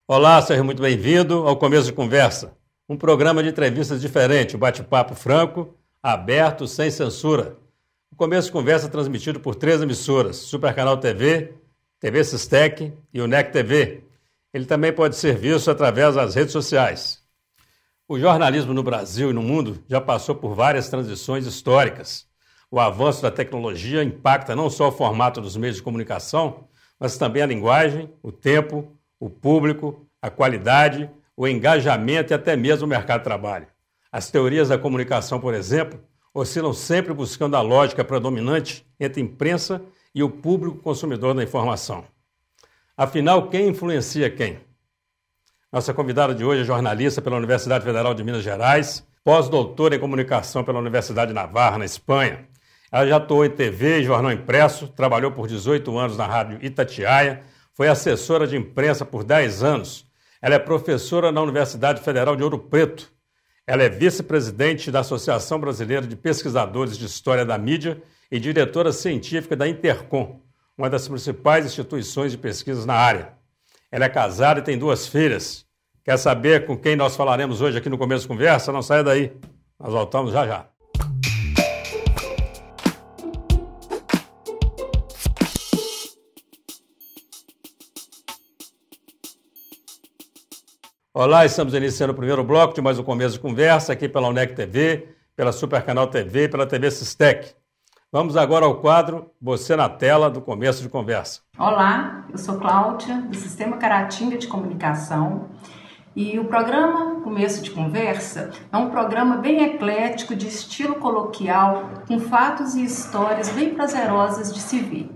Olá, seja muito bem-vindo ao Começo de Conversa, um programa de entrevistas diferente, um bate-papo franco, aberto, sem censura. O Começo de Conversa é transmitido por 3 emissoras, Supercanal TV, TV Sistec e o NEC TV. Ele também pode ser visto através das redes sociais. O jornalismo no Brasil e no mundo já passou por várias transições históricas. O avanço da tecnologia impacta não só o formato dos meios de comunicação, mas também a linguagem, o tempo, o público, a qualidade, o engajamento e até mesmo o mercado de trabalho. As teorias da comunicação, por exemplo, oscilam sempre buscando a lógica predominante entre a imprensa e o público consumidor da informação. Afinal, quem influencia quem? Nossa convidada de hoje é jornalista pela Universidade Federal de Minas Gerais, pós-doutora em comunicação pela Universidade de Navarra, na Espanha. Ela já atuou em TV e jornal impresso, trabalhou por 18 anos na Rádio Itatiaia, foi assessora de imprensa por 10 anos. Ela é professora na Universidade Federal de Ouro Preto. Ela é vice-presidente da Associação Brasileira de Pesquisadores de História da Mídia e diretora científica da Intercom, uma das principais instituições de pesquisas na área. Ela é casada e tem 2 filhas. Quer saber com quem nós falaremos hoje aqui no Começo de Conversa? Não saia daí. Nós voltamos já já. Olá, estamos iniciando o primeiro bloco de mais um Começo de Conversa aqui pela UNEC TV, pela Supercanal TV e pela TV Sistec. Vamos agora ao quadro Você na Tela do Começo de Conversa. Olá, eu sou Cláudia, do Sistema Caratinga de Comunicação, e o programa Começo de Conversa é um programa bem eclético, de estilo coloquial, com fatos e histórias bem prazerosas de se ver.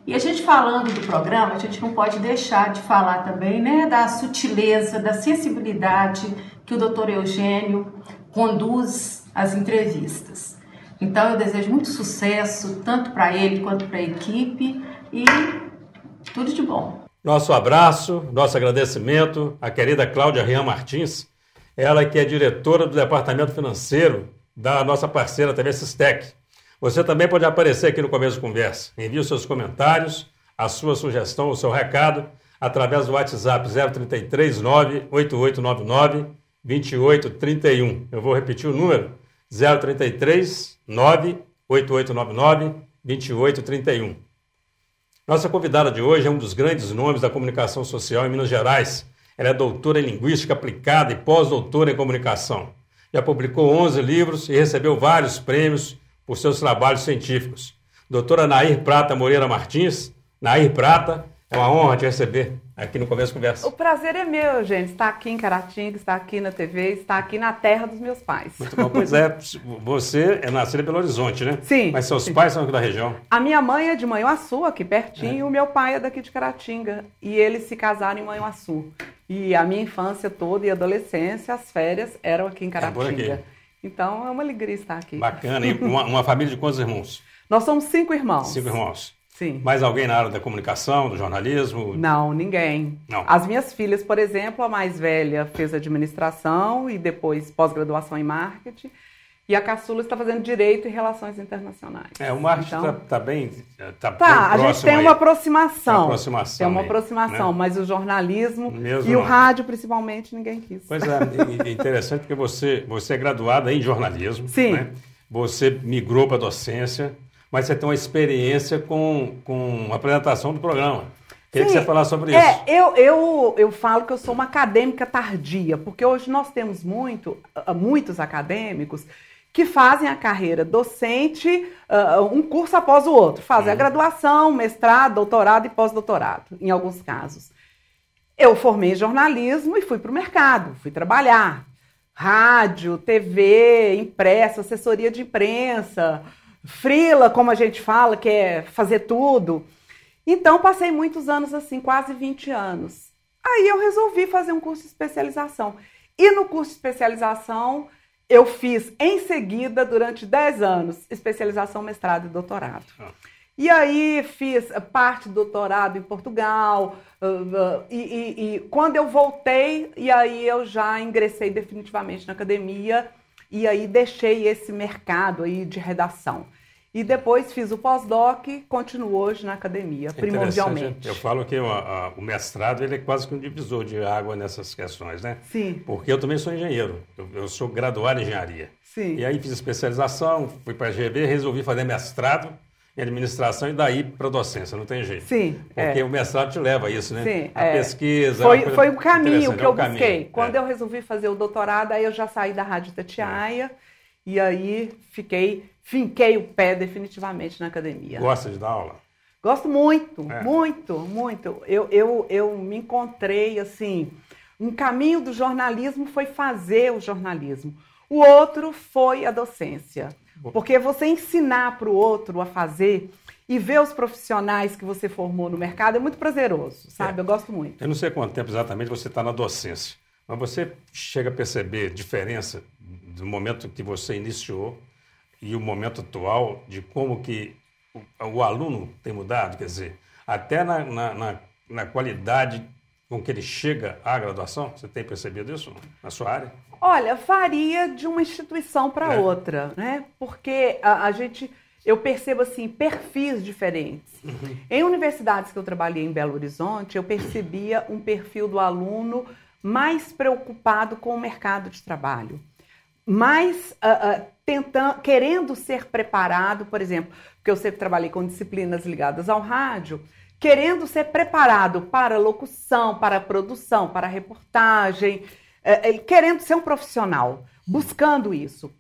E a gente falando do programa, a gente não pode deixar de falar também, né, da sutileza, da sensibilidade que o Dr. Eugênio conduz as entrevistas. Então eu desejo muito sucesso, tanto para ele quanto para a equipe, e tudo de bom. Nosso abraço, nosso agradecimento à querida Cláudia Rian Martins, ela que é diretora do Departamento Financeiro da nossa parceira TV Sistec. Você também pode aparecer aqui no Começo de Conversa. Envie os seus comentários, a sua sugestão, o seu recado, através do WhatsApp 033 98899 2831. Eu vou repetir o número, 033 98899 2831. Nossa convidada de hoje é um dos grandes nomes da comunicação social em Minas Gerais. Ela é doutora em Linguística Aplicada e pós-doutora em Comunicação. Já publicou 11 livros e recebeu vários prêmios por seus trabalhos científicos. Doutora Nair Prata Moreira Martins. Nair Prata, é uma honra te receber aqui no Começo de Conversa. O prazer é meu, gente, estar aqui em Caratinga, estar aqui na TV, estar aqui na terra dos meus pais. Muito bom. Pois é, você é nascida em Belo Horizonte, né? Sim. Mas seus pais são aqui da região? A minha mãe é de Manhuaçu, aqui pertinho, e o meu pai é daqui de Caratinga. E eles se casaram em Manhuaçu. E a minha infância toda e adolescência, as férias eram aqui em Caratinga. É por aqui. Então é uma alegria estar aqui. Bacana. E uma família de quantos irmãos? Nós somos 5 irmãos. 5 irmãos. Sim. Mais alguém na área da comunicação, do jornalismo? Não, ninguém. Não. As minhas filhas, por exemplo, a mais velha fez administração e depois pós-graduação em marketing. E a caçula está fazendo Direito e Relações Internacionais. O marketing está bem Tá, próximo. a gente tem uma aproximação. Tem uma aproximação, né? Mas o jornalismo Mesmo e não. o rádio, principalmente, ninguém quis. Pois é, e interessante porque você é graduada em jornalismo. Sim. Né? Você migrou para a docência, mas você tem uma experiência com a apresentação do programa. Queria que você falasse sobre isso. Eu falo que eu sou uma acadêmica tardia, porque hoje nós temos muitos acadêmicos que fazem a carreira docente, um curso após o outro. Fazem a graduação, mestrado, doutorado e pós-doutorado, em alguns casos. Eu formei em jornalismo e fui para o mercado, fui trabalhar. Rádio, TV, impresso, assessoria de imprensa, freela, como a gente fala, que é fazer tudo. Então, passei muitos anos assim, quase 20 anos. Aí eu resolvi fazer um curso de especialização. E no curso de especialização, eu fiz em seguida, durante 10 anos, especialização, mestrado e doutorado. E aí fiz parte do doutorado em Portugal, e quando eu voltei, e aí eu já ingressei definitivamente na academia, e aí deixei esse mercado aí de redação. E depois fiz o pós-doc e continuo hoje na academia, primordialmente. Eu falo que o mestrado ele é quase que um divisor de água nessas questões, né? Sim. Porque eu também sou engenheiro, eu sou graduado em engenharia. Sim. E aí fiz especialização, fui para a GV, resolvi fazer mestrado em administração e daí para a docência, não tem jeito. Sim. Porque o mestrado te leva a isso, né? Sim, a pesquisa. Foi o caminho que eu busquei. Quando eu resolvi fazer o doutorado, aí eu já saí da Rádio Itatiaia e aí finquei o pé definitivamente na academia. Gosta de dar aula? Gosto muito, muito. Eu me encontrei, assim, um caminho do jornalismo foi fazer o jornalismo. O outro foi a docência. Porque você ensinar para o outro a fazer e ver os profissionais que você formou no mercado é muito prazeroso, sabe? Eu gosto muito. Eu não sei quanto tempo exatamente você está na docência, mas você chega a perceber diferença do momento que você iniciou e o momento atual de como que o aluno tem mudado? Quer dizer, até na qualidade com que ele chega à graduação? Você tem percebido isso na sua área? Olha, varia de uma instituição para outra, né? Porque eu percebo assim, perfis diferentes. Uhum. Em universidades que eu trabalhei em Belo Horizonte, eu percebia um perfil do aluno mais preocupado com o mercado de trabalho, mais querendo ser preparado, por exemplo, porque eu sempre trabalhei com disciplinas ligadas ao rádio, querendo ser preparado para locução, para produção, para reportagem, querendo ser um profissional, buscando isso.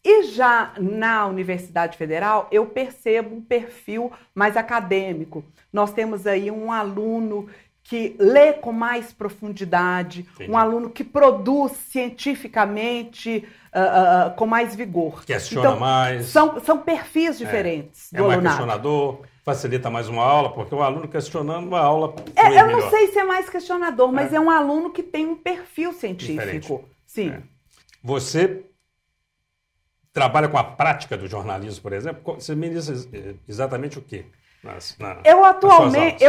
E já na Universidade Federal, eu percebo um perfil mais acadêmico. Nós temos aí um aluno que lê com mais profundidade, um aluno que produz cientificamente com mais vigor. Questiona mais. São perfis diferentes do mais alunado. Questionador, facilita mais uma aula, porque o aluno questionando uma aula eu não sei se é mais questionador, mas é um aluno que tem um perfil científico. Diferente. Sim. Você trabalha com a prática do jornalismo, por exemplo? Você me diz exatamente o quê? Eu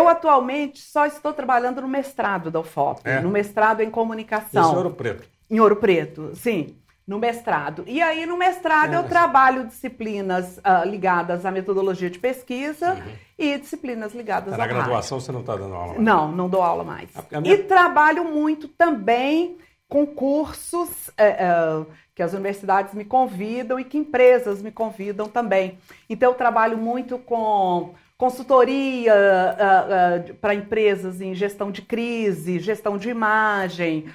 atualmente só estou trabalhando no mestrado da UFOP, no mestrado em comunicação. Isso em Ouro Preto? Em Ouro Preto, sim, no mestrado. E aí no mestrado eu trabalho disciplinas ligadas à metodologia de pesquisa e disciplinas ligadas à Na graduação rádio. Você não está dando aula mais? Não dou aula mais. E trabalho muito também com cursos que as universidades me convidam e que empresas me convidam também. Então eu trabalho muito com consultoria para empresas em gestão de crise, gestão de imagem,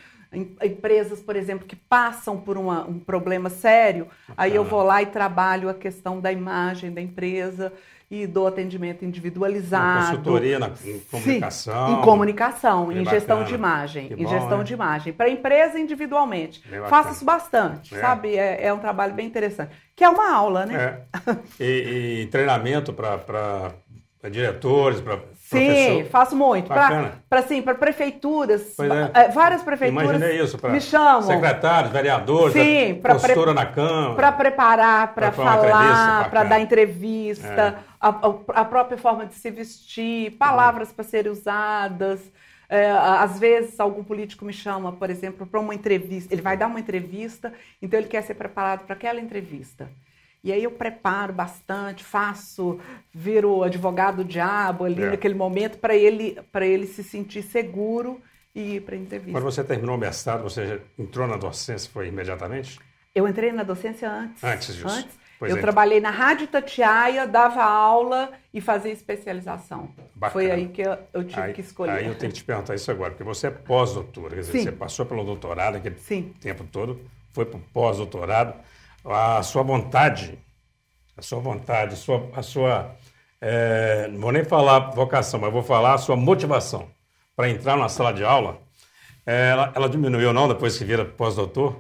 empresas, por exemplo, que passam por um problema sério, aí eu vou lá e trabalho a questão da imagem da empresa e dou atendimento individualizado. Consultoria em comunicação. Sim, em comunicação, em gestão de imagem. De imagem, para a empresa individualmente. Faço isso bastante, sabe? É um trabalho bem interessante. Que é uma aula, né? E treinamento para diretores, para Sim, faço muito. Para prefeituras, várias prefeituras Imaginei isso, me chamam. Secretários, vereadores, consultora na Câmara. Para preparar, para falar, para dar entrevista, a própria forma de se vestir, palavras para serem usadas. Às vezes algum político me chama, por exemplo, para uma entrevista. Ele vai dar uma entrevista, então ele quer ser preparado para aquela entrevista. E aí eu preparo bastante, viro advogado diabo ali naquele momento para ele se sentir seguro e ir para a entrevista. Quando você terminou o mestrado, você já entrou na docência, foi imediatamente? Eu entrei na docência antes. Antes disso? Eu trabalhei na Rádio Itatiaia, dava aula e fazia especialização. Bacana. Foi aí que eu tive que escolher. Aí eu tenho que te perguntar isso agora, porque você é pós-doutora, quer dizer, você passou pelo doutorado aquele tempo todo, foi para o pós-doutorado. A sua vontade, não vou nem falar vocação, mas vou falar a sua motivação para entrar na sala de aula, ela diminuiu não depois que vira pós-doutor?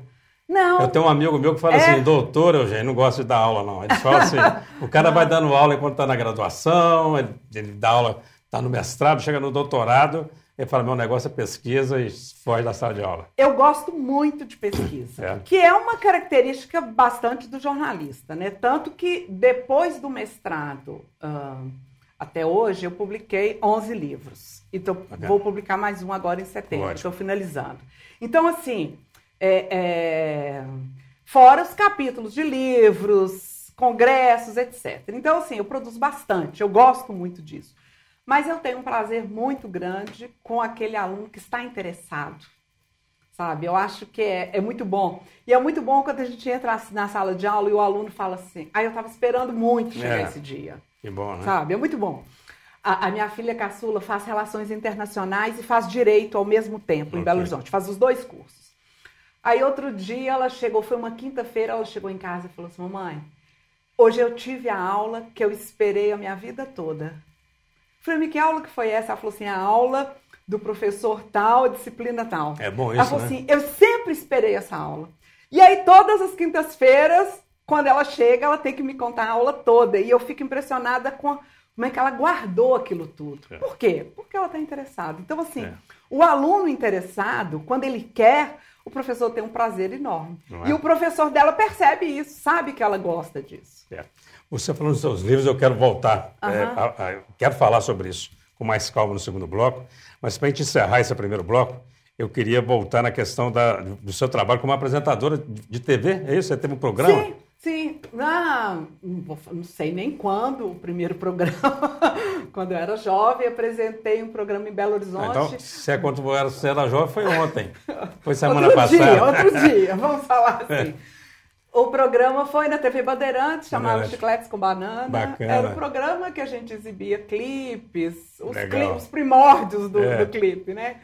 Não. Eu tenho um amigo meu que fala assim, doutor, Eugênio, não gosta de dar aula não. Ele fala assim, o cara vai dando aula enquanto está na graduação, ele dá aula, está no mestrado, chega no doutorado, ele fala, meu negócio é pesquisa e foge da sala de aula. Eu gosto muito de pesquisa, que é uma característica bastante do jornalista, né? Tanto que depois do mestrado, até hoje, eu publiquei 11 livros. Então, vou publicar mais um agora em setembro, estou finalizando. Então, assim, fora os capítulos de livros congressos, etc. Então, assim, eu produzo bastante, eu gosto muito disso. Mas eu tenho um prazer muito grande com aquele aluno que está interessado, sabe? Eu acho que é muito bom. E é muito bom quando a gente entra na sala de aula e o aluno fala assim, eu estava esperando muito chegar esse dia. Que bom, né? Sabe? É muito bom. A minha filha caçula faz relações internacionais e faz direito ao mesmo tempo em Belo Horizonte, faz os 2 cursos. Aí outro dia ela chegou, foi uma quinta-feira, ela chegou em casa e falou assim, mamãe, hoje eu tive a aula que eu esperei a minha vida toda. Eu falei, que aula que foi essa? Ela falou assim, a aula do professor tal, disciplina tal. É bom isso, ela falou assim, eu sempre esperei essa aula. E aí todas as quintas-feiras, quando ela chega, ela tem que me contar a aula toda. E eu fico impressionada com como é que ela guardou aquilo tudo. Por quê? Porque ela está interessada. Então, assim, o aluno interessado, quando ele quer, o professor tem um prazer enorme. E o professor dela percebe isso, sabe que ela gosta disso. Você falando dos seus livros, eu quero voltar, quero falar sobre isso com mais calma no segundo bloco, mas para a gente encerrar esse primeiro bloco, eu queria voltar na questão do seu trabalho como apresentadora de TV, é isso? Você teve um programa? Sim. Não sei nem quando o primeiro programa. Quando eu era jovem, apresentei um programa em Belo Horizonte. Então, se é quando você era jovem, foi ontem. Foi semana passada. Outro dia, vamos falar assim. O programa foi na TV Bandeirantes, chamava Chicletes com Banana. Bacana. Era um programa que a gente exibia clipes, os primórdios do clipe, né?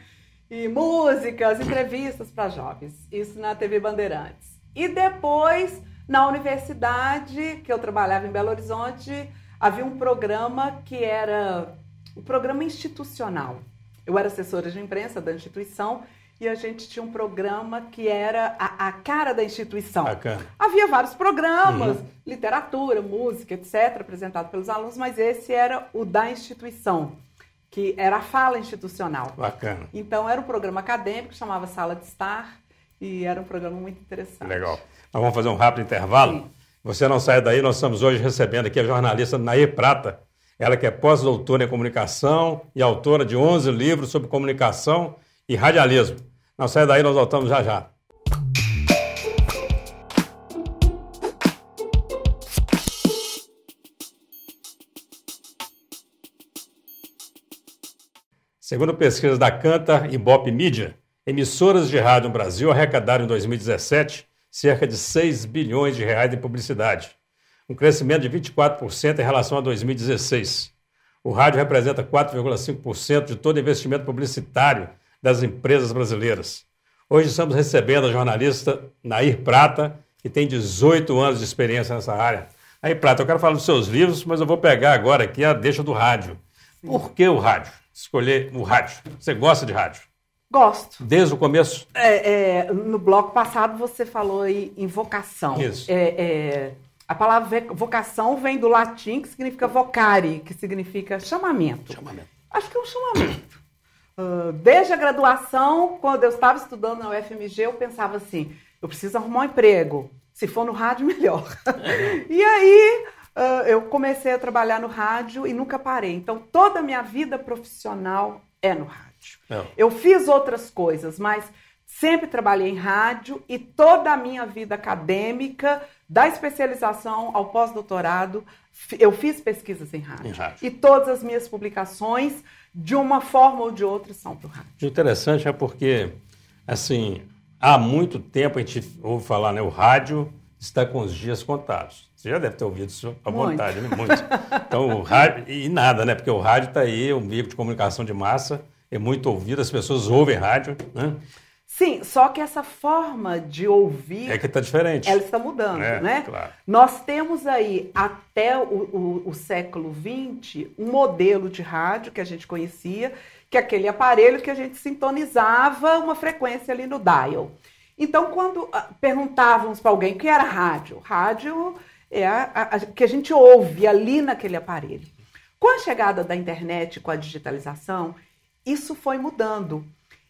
E músicas, entrevistas para jovens. Isso na TV Bandeirantes. E depois, na universidade, que eu trabalhava em Belo Horizonte, havia um programa que era o programa institucional. Eu era assessora de imprensa da instituição e a gente tinha um programa que era a cara da instituição. Bacana. Havia vários programas, literatura, música, etc., apresentado pelos alunos, mas esse era o da instituição, que era a fala institucional. Bacana. Então, era um programa acadêmico, chamava Sala de Estar, e era um programa muito interessante. Legal. Nós vamos fazer um rápido intervalo. Sim. Você não sai daí, nós estamos hoje recebendo aqui a jornalista Nair Prata, ela que é pós-doutora em comunicação e autora de 11 livros sobre comunicação e radialismo. Não sai daí, nós voltamos já já. Segundo pesquisas da Kantar e Ibope Mídia, emissoras de rádio no Brasil arrecadaram em 2017 cerca de 6 bilhões de reais em publicidade, um crescimento de 24% em relação a 2016. O rádio representa 4,5% de todo investimento publicitário das empresas brasileiras. Hoje estamos recebendo a jornalista Nair Prata, que tem 18 anos de experiência nessa área. Nair Prata, eu quero falar dos seus livros, mas eu vou pegar agora aqui a deixa do rádio. Por que o rádio? Escolher o rádio. Você gosta de rádio? Gosto. Desde o começo? No bloco passado você falou aí em vocação. Isso. A palavra vocação vem do latim, que significa vocare, que significa chamamento. Acho que é um chamamento. Desde a graduação, quando eu estava estudando na UFMG, eu pensava assim, eu preciso arrumar um emprego. Se for no rádio, melhor. E aí, eu comecei a trabalhar no rádio e nunca parei. Então, toda a minha vida profissional é no rádio. Eu fiz outras coisas, mas sempre trabalhei em rádio e toda a minha vida acadêmica, da especialização ao pós-doutorado, eu fiz pesquisas em rádio. E todas as minhas publicações, de uma forma ou de outra, são para o rádio. O interessante é porque, assim, há muito tempo a gente ouve falar, né? O rádio está com os dias contados. Você já deve ter ouvido isso à vontade, né? Muito. Então, o rádio... E nada, né? Porque o rádio está aí, um meio de comunicação de massa, é muito ouvido, as pessoas ouvem rádio, né? Sim, só que essa forma de ouvir... É que está diferente. Ela está mudando, né? Claro. Nós temos aí, até o século XX, um modelo de rádio que a gente conhecia, que é aquele aparelho que a gente sintonizava uma frequência ali no dial. Então, quando perguntávamos para alguém o que era rádio, rádio é que a gente ouve ali naquele aparelho. Com a chegada da internet, com a digitalização, isso foi mudando.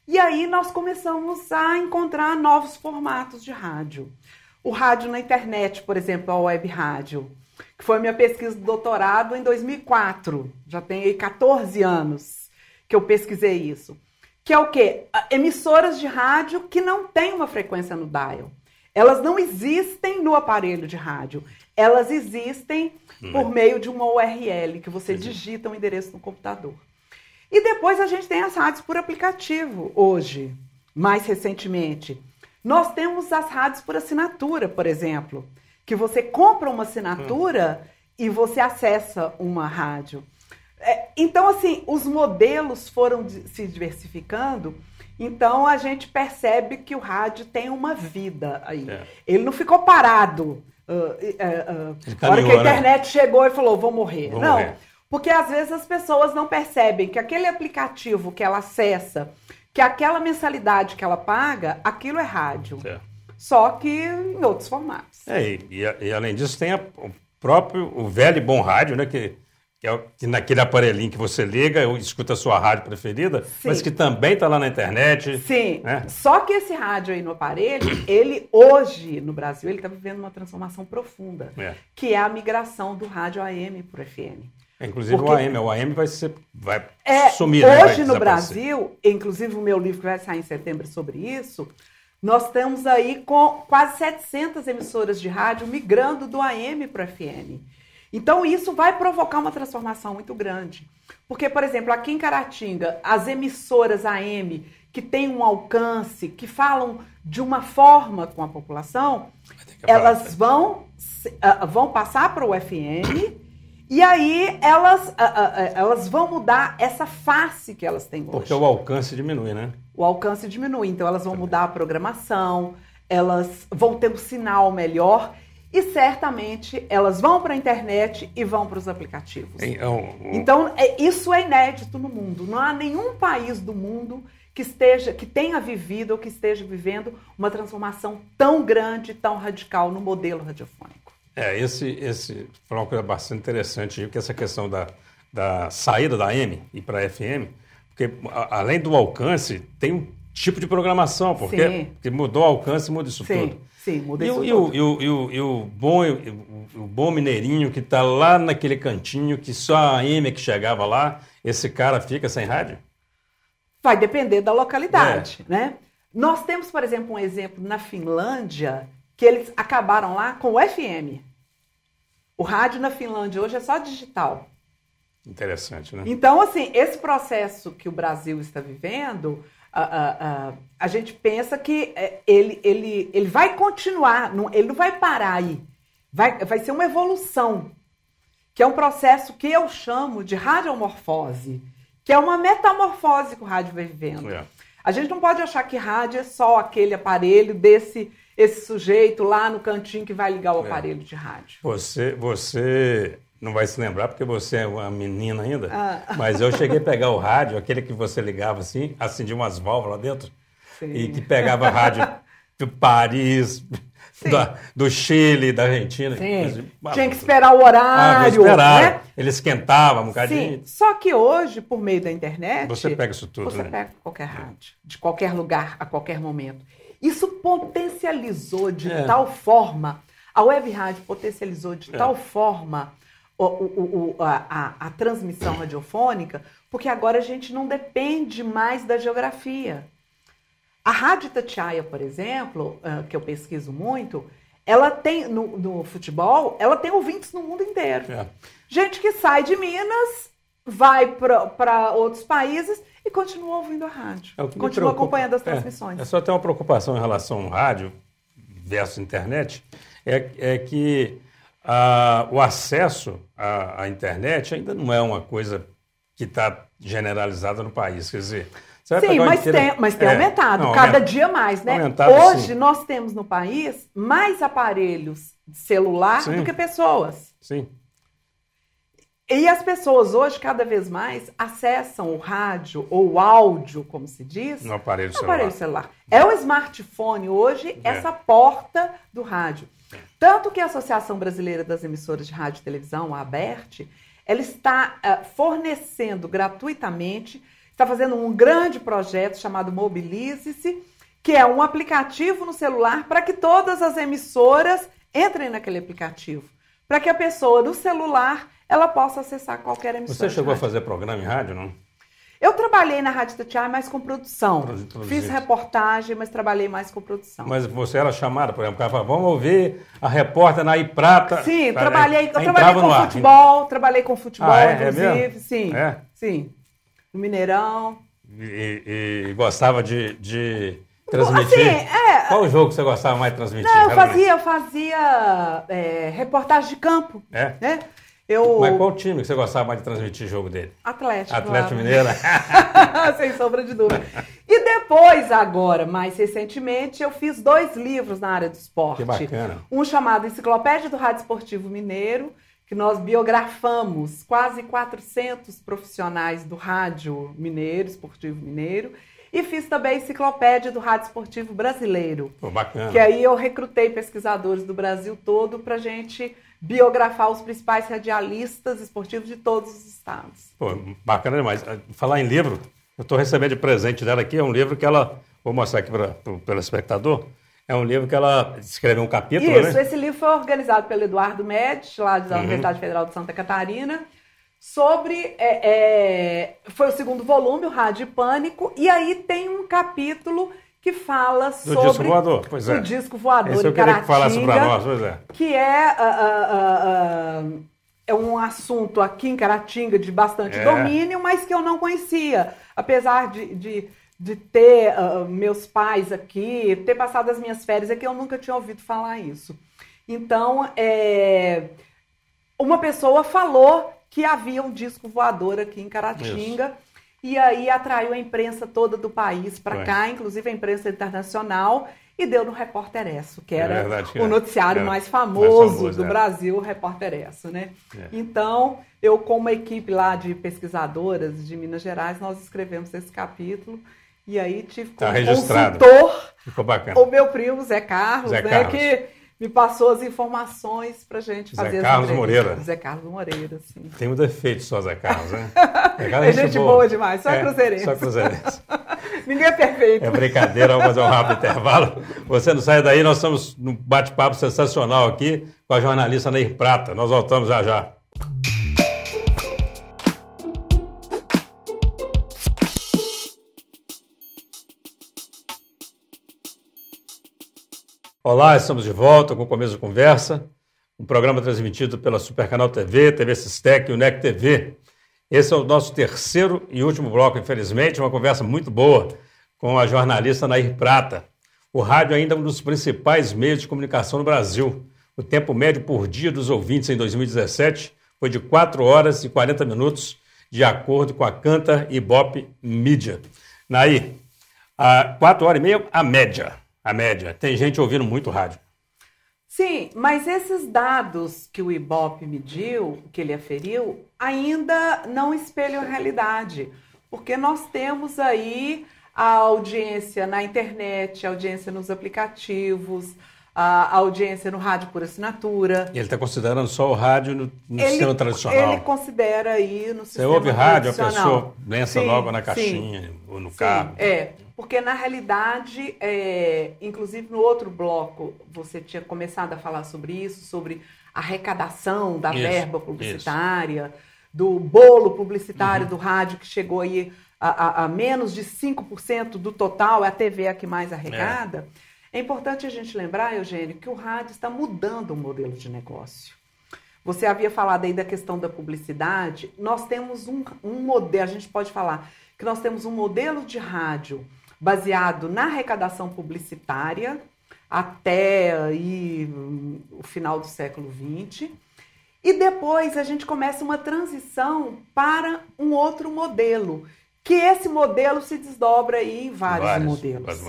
E aí nós começamos a encontrar novos formatos de rádio. O rádio na internet, por exemplo, a web rádio, que foi a minha pesquisa de doutorado em 2004. Já tem aí 14 anos que eu pesquisei isso. Que é o quê? Emissoras de rádio que não têm uma frequência no dial. Elas não existem no aparelho de rádio. Elas existem por meio de uma URL, que você digita um endereço no computador. E depois a gente tem as rádios por aplicativo, hoje, mais recentemente. Nós temos as rádios por assinatura, por exemplo, que você compra uma assinatura e você acessa uma rádio. Então, assim, os modelos foram se diversificando, então a gente percebe que o rádio tem uma vida aí. Ele não ficou parado. A hora que a internet chegou e falou, vou morrer. Não, porque às vezes as pessoas não percebem que aquele aplicativo que ela acessa, que aquela mensalidade que ela paga, aquilo é rádio. Só que em outros formatos. E além disso tem o velho e bom rádio, né? Que naquele aparelhinho que você liga, escuta a sua rádio preferida, mas que também está lá na internet. Sim, só que esse rádio aí no aparelho, ele hoje no Brasil, ele está vivendo uma transformação profunda, que é a migração do rádio AM para o FM. Inclusive o AM vai sumir. Hoje no Brasil, inclusive o meu livro que vai sair em setembro sobre isso, nós estamos aí com quase 700 emissoras de rádio migrando do AM para o FM. Então, isso vai provocar uma transformação muito grande. Porque, por exemplo, aqui em Caratinga, as emissoras AM que têm um alcance, que falam de uma forma com a população, elas vão passar para o FM e aí elas vão mudar essa face que elas têm hoje. Porque o alcance diminui, né? O alcance diminui. Então, elas vão mudar a programação, elas vão ter um sinal melhor. E certamente elas vão para a internet e vão para os aplicativos. Então, isso é inédito no mundo. Não há nenhum país do mundo que tenha vivido ou que esteja vivendo uma transformação tão grande, tão radical no modelo radiofônico. Esse foi uma coisa bastante interessante, porque essa questão da saída da AM e para a FM, porque além do alcance, tem um tipo de programação, porque mudou o alcance, muda isso tudo. Sim, muda e isso o bom mineirinho que está lá naquele cantinho, que só a AM que chegava lá, esse cara fica sem rádio? Vai depender da localidade, né? Nós temos, por exemplo, um exemplo na Finlândia, que eles acabaram lá com o FM. O rádio na Finlândia hoje é só digital. Interessante, né? Então, assim, esse processo que o Brasil está vivendo... A gente pensa que ele vai continuar, ele não vai parar aí. Vai ser uma evolução, que é um processo que eu chamo de radiomorfose, que é uma metamorfose que o rádio vai vivendo. A gente não pode achar que rádio é só aquele aparelho esse sujeito lá no cantinho que vai ligar o aparelho de rádio. Você não vai se lembrar porque você é uma menina ainda, mas eu cheguei a pegar o rádio, aquele que você ligava assim, acendia umas válvulas lá dentro, e que pegava rádio de Paris, do Chile, da Argentina. Tinha que esperar o horário. Né? Ele esquentava um bocadinho. Só que hoje, por meio da internet... Você pega isso tudo, Você pega qualquer rádio, de qualquer lugar, a qualquer momento. Isso potencializou de tal forma, a web rádio potencializou de tal forma... a transmissão radiofônica, porque agora a gente não depende mais da geografia. A Rádio Itatiaia, por exemplo, que eu pesquiso muito, ela tem, no futebol, ela tem ouvintes no mundo inteiro. Gente que sai de Minas, vai para outros países e continua ouvindo a rádio. Continua acompanhando as transmissões. Só tem uma preocupação em relação ao rádio versus internet, é que o acesso à internet ainda não é uma coisa que está generalizada no país. Quer dizer, sim, mas tem aumentado, cada dia mais, né? Hoje nós temos no país mais aparelhos de celular do que pessoas. Sim. E as pessoas hoje, cada vez mais, acessam o rádio ou o áudio, como se diz, no aparelho celular. É o smartphone hoje, essa porta do rádio. Tanto que a Associação Brasileira das Emissoras de Rádio e Televisão, a ABERT, ela está fornecendo gratuitamente, está fazendo um grande projeto chamado Mobilize-se, que é um aplicativo no celular para que todas as emissoras entrem naquele aplicativo, para que a pessoa no celular ela possa acessar qualquer emissora. Você chegou a fazer programa em rádio, não? Eu trabalhei na Rádio Itatiaia mais com produção. Produzir. Fiz reportagem, mas trabalhei mais com produção. Mas você era chamada, por exemplo, o cara falava, vamos ouvir a repórter Nair Prata. Sim, eu trabalhei com futebol, inclusive. É mesmo? Sim, É? sim. No Mineirão. E gostava de transmitir? Assim, Qual jogo você gostava mais de transmitir? Não, eu fazia reportagem de campo. É? Né? Mas qual time que você gostava mais de transmitir o jogo dele? Atlético. Atlético Mineiro. Sem sombra de dúvida. E depois, agora, mais recentemente, eu fiz 2 livros na área do esporte. Que bacana. Um chamado Enciclopédia do Rádio Esportivo Mineiro, que nós biografamos quase 400 profissionais do rádio mineiro, esportivo mineiro. E fiz também a Enciclopédia do Rádio Esportivo Brasileiro. Pô, bacana. Que aí eu recrutei pesquisadores do Brasil todo para a gente biografar os principais radialistas esportivos de todos os estados. Pô, bacana demais. Falar em livro, eu estou recebendo de presente dela aqui, é um livro que ela, vou mostrar aqui para o telespectador, é um livro que ela escreveu um capítulo, Isso, né? Esse livro foi organizado pelo Eduardo Médici, lá da Universidade Federal de Santa Catarina, sobre, foi o 2º volume, o Rádio e Pânico, e aí tem um capítulo que fala sobre... Do disco voador, pois é. Do disco voador Esse em eu queria que falasse Caratinga, para nós, pois é. que é um assunto aqui em Caratinga de bastante domínio, mas que eu não conhecia. Apesar de ter meus pais aqui, ter passado as minhas férias aqui, eu nunca tinha ouvido falar isso. Então, uma pessoa falou que havia um disco voador aqui em Caratinga, isso. E aí atraiu a imprensa toda do país para cá, inclusive a imprensa internacional, e deu no Repórter Esso, que era o noticiário mais famoso do Brasil, o Repórter Esso, né? Então, eu com uma equipe lá de pesquisadoras de Minas Gerais, nós escrevemos esse capítulo, e aí tive como consultor o meu primo Zé Carlos, que me passou as informações pra gente fazer Zé Carlos Moreira. Zé Carlos Moreira, sim. Tem um defeito só, Zé Carlos, né? É gente boa demais, só cruzeirense. Só cruzeirense. Ninguém é perfeito. É brincadeira, vamos fazer um rápido intervalo. Você não sai daí, nós estamos num bate-papo sensacional aqui com a jornalista Nair Prata. Nós voltamos já já. Olá, estamos de volta com o Começo de Conversa, um programa transmitido pela Supercanal TV, TV Sistec e o NEC TV. Esse é o nosso 3º e último bloco, infelizmente, uma conversa muito boa com a jornalista Nair Prata. O rádio ainda é um dos principais meios de comunicação no Brasil. O tempo médio por dia dos ouvintes em 2017 foi de 4 horas e 40 minutos, de acordo com a Kantar Ibope Mídia. Nair, 4 horas e meia, a média. Tem gente ouvindo muito rádio. Sim, mas esses dados que o Ibope mediu, que ele aferiu, ainda não espelham a realidade. Porque nós temos aí a audiência na internet, a audiência nos aplicativos, a audiência no rádio por assinatura. E ele está considerando só o rádio no sistema tradicional? Ele considera aí no sistema tradicional. Você ouve rádio, a pessoa pensa logo na caixinha ou no carro. Porque na realidade, inclusive no outro bloco, você tinha começado a falar sobre isso, sobre a arrecadação da verba publicitária, do bolo publicitário do rádio, que chegou aí a menos de 5% do total, é a TV a que mais arrecada. É importante a gente lembrar, Eugênio, que o rádio está mudando o modelo de negócio. Você havia falado aí da questão da publicidade. Nós temos um modelo, a gente pode falar que nós temos um modelo de rádio baseado na arrecadação publicitária até aí, o final do século XX. E depois a gente começa uma transição para um outro modelo, que esse modelo se desdobra aí em vários modelos.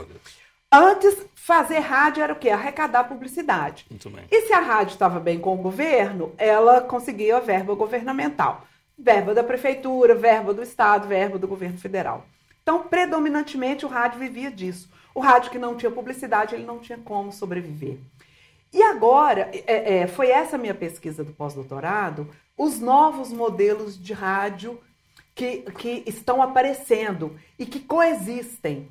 Antes, fazer rádio era o quê? Arrecadar publicidade. Muito bem. E se a rádio estava bem com o governo, ela conseguia verba governamental. Verba da prefeitura, verba do estado, verba do governo federal. Então, predominantemente, o rádio vivia disso. O rádio que não tinha publicidade, ele não tinha como sobreviver. E agora, foi essa minha pesquisa do pós-doutorado, os novos modelos de rádio que estão aparecendo e que coexistem.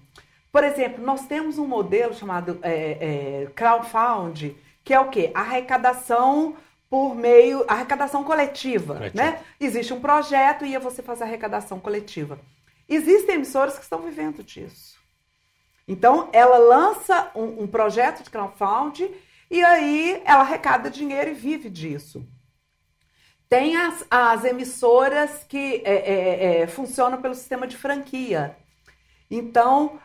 Por exemplo, nós temos um modelo chamado crowdfunding, que é o quê? Arrecadação arrecadação coletiva, né? Existe um projeto e você faz a arrecadação coletiva. Existem emissoras que estão vivendo disso. Então, ela lança um projeto de crowdfunding e aí ela arrecada dinheiro e vive disso. Tem as emissoras que funcionam pelo sistema de franquia. Então,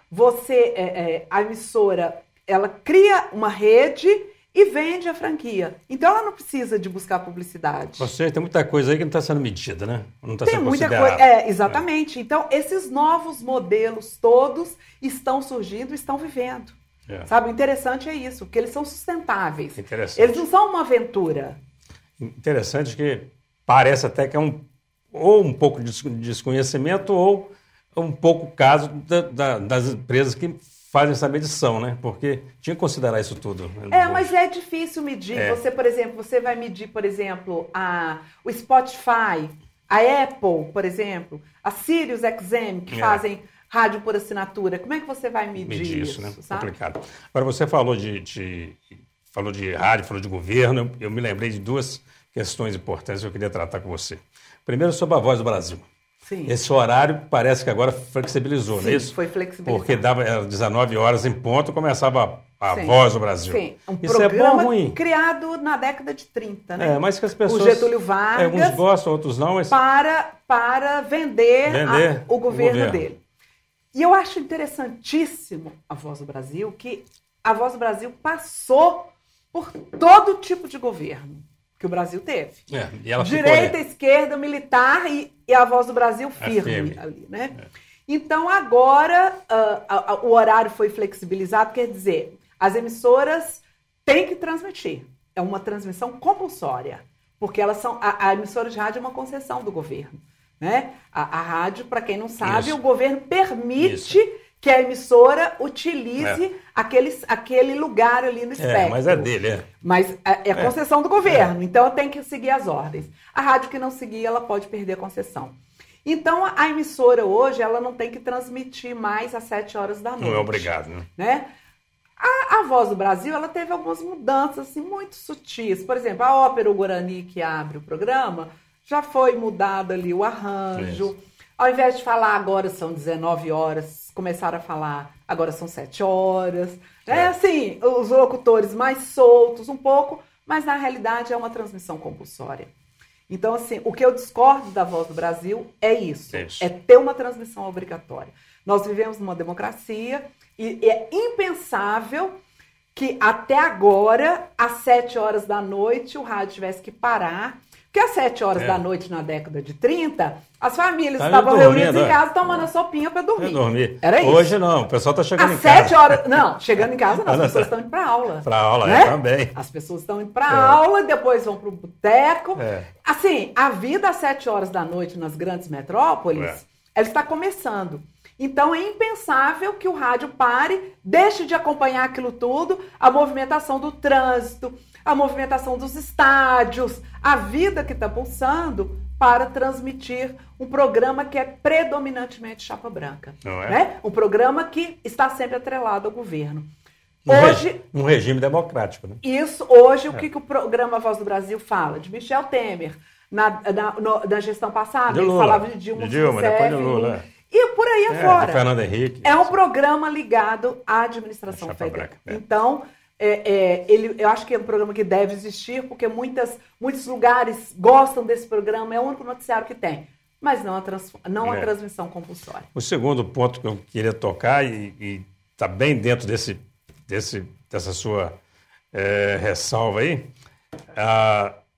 a emissora, ela cria uma rede e vende a franquia. Então, ela não precisa de buscar publicidade. Ou seja, tem muita coisa aí que não está sendo medida, né? Não está sendo muita coisa, exatamente. Então, esses novos modelos todos estão surgindo e estão vivendo. Sabe, o interessante é isso, porque eles são sustentáveis. Eles não são uma aventura. Interessante que parece até que é um pouco de desconhecimento ou um pouco caso das empresas que fazem essa medição, né? Porque tinha que considerar isso tudo. Mas é difícil medir. Você, por exemplo, você vai medir, por exemplo, o Spotify, a Apple, por exemplo, a Sirius XM, que fazem rádio por assinatura. Como é que você vai medir isso, né? Sabe? Complicado. Agora, você falou falou de rádio, falou de governo. Eu me lembrei de duas questões importantes que eu queria tratar com você. Primeiro, sobre a Voz do Brasil. Sim. Esse horário parece que agora flexibilizou, Sim, não é isso? Foi flexibilizado. Porque era 19 horas em ponto, começava a Voz do Brasil. Sim, isso programa é bom ou ruim? Criado na década de 30, né? Mas que as pessoas... O Getúlio Vargas... Alguns gostam, outros não, mas... Para vender o governo dele. E eu acho interessantíssimo a Voz do Brasil, que a Voz do Brasil passou por todo tipo de governo que o Brasil teve. E ela direita, esquerda, militar e a Voz do Brasil firme ali, né? Então, agora, o horário foi flexibilizado, quer dizer, as emissoras têm que transmitir. É uma transmissão compulsória, porque elas são a emissora de rádio é uma concessão do governo, né? A rádio, para quem não sabe, o governo permite que a emissora utilize aquele lugar ali no espectro. Mas é dele, Mas é concessão do governo, então tem que seguir as ordens. A rádio que não seguir, ela pode perder a concessão. Então, a emissora hoje, ela não tem que transmitir mais às 7 horas da noite. Não é obrigado, né? A Voz do Brasil, ela teve algumas mudanças assim, muito sutis. Por exemplo, a Ópera Guarani, que abre o programa, já foi mudado ali o arranjo. Isso. Ao invés de falar agora são 19 horas, começaram a falar agora são 7 horas. Assim, os locutores mais soltos um pouco, mas na realidade é uma transmissão compulsória. Então, assim, o que eu discordo da Voz do Brasil é isso. É ter uma transmissão obrigatória. Nós vivemos numa democracia e é impensável que até agora, às 7 horas da noite, o rádio tivesse que parar. Porque às 7 horas da noite, na década de 30, as famílias estavam reunidas em casa tomando a sopinha para dormir. Era isso. Hoje não, o pessoal está chegando às em casa. 7 horas... Não, chegando em casa não, as pessoas estão indo para aula. Para aula, né? Também. As pessoas estão indo para aula, depois vão para o boteco. Assim, a vida às 7 horas da noite nas grandes metrópoles, ela está começando. Então, é impensável que o rádio pare, deixe de acompanhar aquilo tudo, a movimentação do trânsito, a movimentação dos estádios, a vida que está pulsando para transmitir um programa que é predominantemente chapa branca. Não é? Né? Um programa que está sempre atrelado ao governo. Um regime democrático. Né? Isso, hoje, o que o programa Voz do Brasil fala? De Michel Temer. Na gestão passada, ele falava de Dilma depois de Lula. E por aí afora. Fernando Henrique. É um programa ligado à administração federal. Então, eu acho que é um programa que deve existir, porque muitos lugares gostam desse programa, é o único noticiário que tem. Mas não a transmissão compulsória. O segundo ponto que eu queria tocar, e está bem dentro dessa sua ressalva aí,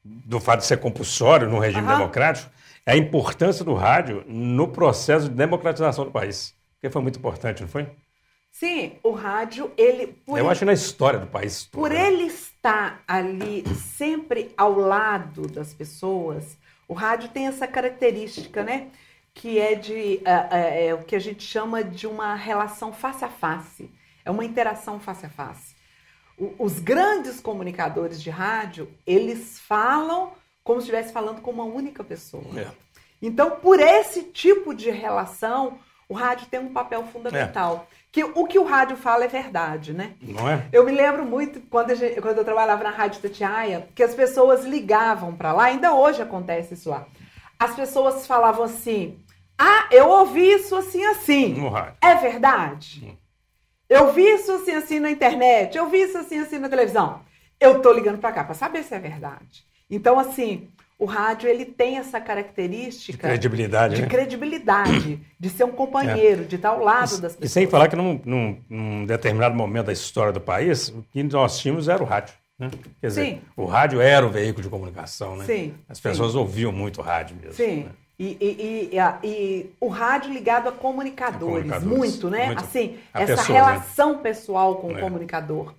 do fato de ser compulsório num regime democrático, é a importância do rádio no processo de democratização do país. Porque foi muito importante, não foi? Sim, o rádio, eu acho que na história do país todo. Por ele estar ali sempre ao lado das pessoas, o rádio tem essa característica, né? Que é o que a gente chama de uma relação face a face. É uma interação face a face. Os grandes comunicadores de rádio, eles falam como se estivesse falando com uma única pessoa. Então, por esse tipo de relação, o rádio tem um papel fundamental. Que o que o rádio fala é verdade, né? Não é? Eu me lembro muito, quando eu trabalhava na Rádio Itatiaia, que as pessoas ligavam para lá, ainda hoje acontece isso lá. As pessoas falavam assim, Ah, eu ouvi isso assim. No rádio. É verdade? Eu vi isso assim na internet. Eu vi isso assim na televisão. Eu tô ligando para cá para saber se é verdade. Então, assim, o rádio, ele tem essa característica... De credibilidade, de ser um companheiro, de estar ao lado das pessoas. E sem falar que num determinado momento da história do país, o que nós tínhamos era o rádio. Né? Quer dizer, o rádio era o veículo de comunicação, né? Sim. As pessoas ouviam muito o rádio mesmo. Sim. Né? E o rádio ligado a comunicadores, muito, né? Muito. Assim, A essa pessoa, relação pessoal com o comunicador.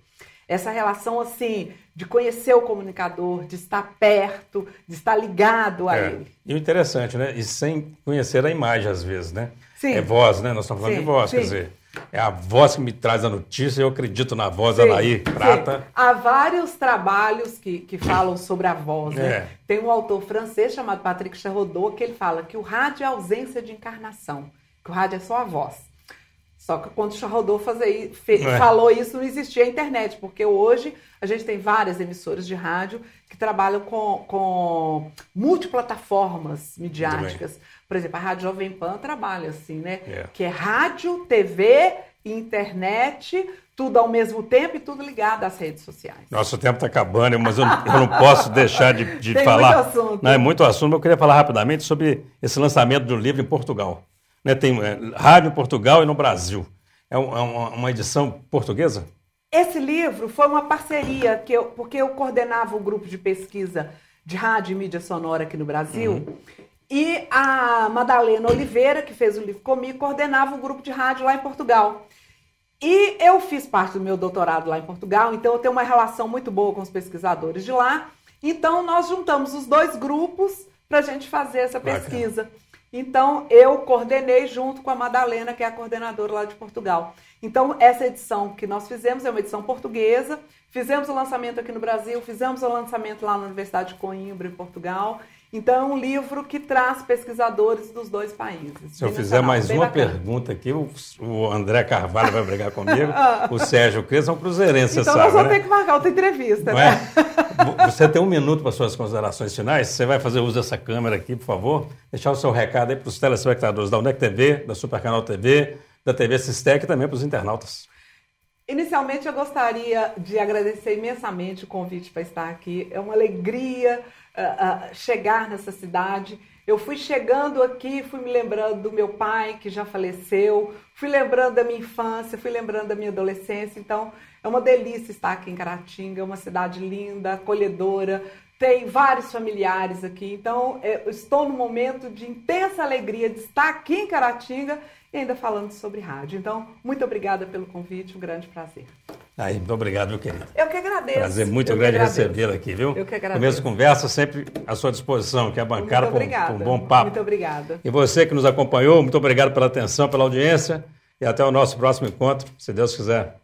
Essa relação, assim, de conhecer o comunicador, de estar perto, de estar ligado a ele. E o interessante, né? E sem conhecer a imagem, às vezes, né? Sim. É voz, né? Nós estamos falando de voz, quer dizer, é a voz que me traz a notícia, eu acredito na voz da Anaí Prata. Há vários trabalhos que falam sobre a voz, né? Tem um autor francês chamado Patrick Charrodot que ele fala que o rádio é ausência de encarnação, que o rádio é só a voz. Só que quando o Charrodot falou isso, não existia a internet, porque hoje a gente tem várias emissoras de rádio que trabalham com multiplataformas midiáticas. Por exemplo, a Rádio Jovem Pan trabalha assim, né? Que é rádio, TV, internet, tudo ao mesmo tempo e tudo ligado às redes sociais. Nosso tempo está acabando, mas eu não posso deixar de falar. Muito assunto. Não, é muito assunto, mas eu queria falar rapidamente sobre esse lançamento do livro em Portugal. Né, tem rádio em Portugal e no Brasil. É uma edição portuguesa? Esse livro foi uma parceria, porque eu coordenava o grupo de pesquisa de rádio e mídia sonora aqui no Brasil, e a Madalena Oliveira, que fez o livro comigo, coordenava o grupo de rádio lá em Portugal. E eu fiz parte do meu doutorado lá em Portugal, então eu tenho uma relação muito boa com os pesquisadores de lá. Então nós juntamos os dois grupos para a gente fazer essa pesquisa. Então, eu coordenei junto com a Madalena, que é a coordenadora lá de Portugal. Então, essa edição que nós fizemos é uma edição portuguesa. Fizemos o lançamento aqui no Brasil, fizemos o lançamento lá na Universidade de Coimbra, em Portugal. Então, é um livro que traz pesquisadores dos dois países. Se eu fizer mais uma pergunta aqui, o André Carvalho vai brigar comigo, o Sérgio Cres são cruzeirenses, então, você sabe, nós vamos ter que marcar outra entrevista, não né? Você tem um minuto para suas considerações finais. Você vai fazer uso dessa câmera aqui, por favor. Deixar o seu recado aí para os telespectadores da UNEC TV, da Supercanal TV, da TV Sistec e também para os internautas. Inicialmente, eu gostaria de agradecer imensamente o convite para estar aqui. É uma alegria chegar nessa cidade. Eu fui chegando aqui, fui me lembrando do meu pai, que já faleceu, fui lembrando da minha infância, fui lembrando da minha adolescência. Então, é uma delícia estar aqui em Caratinga, é uma cidade linda, acolhedora, tem vários familiares aqui. Então, eu estou num momento de intensa alegria de estar aqui em Caratinga e ainda falando sobre rádio. Então, muito obrigada pelo convite, um grande prazer. Aí, muito obrigado, meu querido. Eu que agradeço. Prazer muito grande recebê-lo aqui, viu? Eu que agradeço. Começo de conversa sempre à sua disposição, que é a bancada por um bom papo. Muito obrigada. E você que nos acompanhou, muito obrigado pela atenção, pela audiência e até o nosso próximo encontro, se Deus quiser.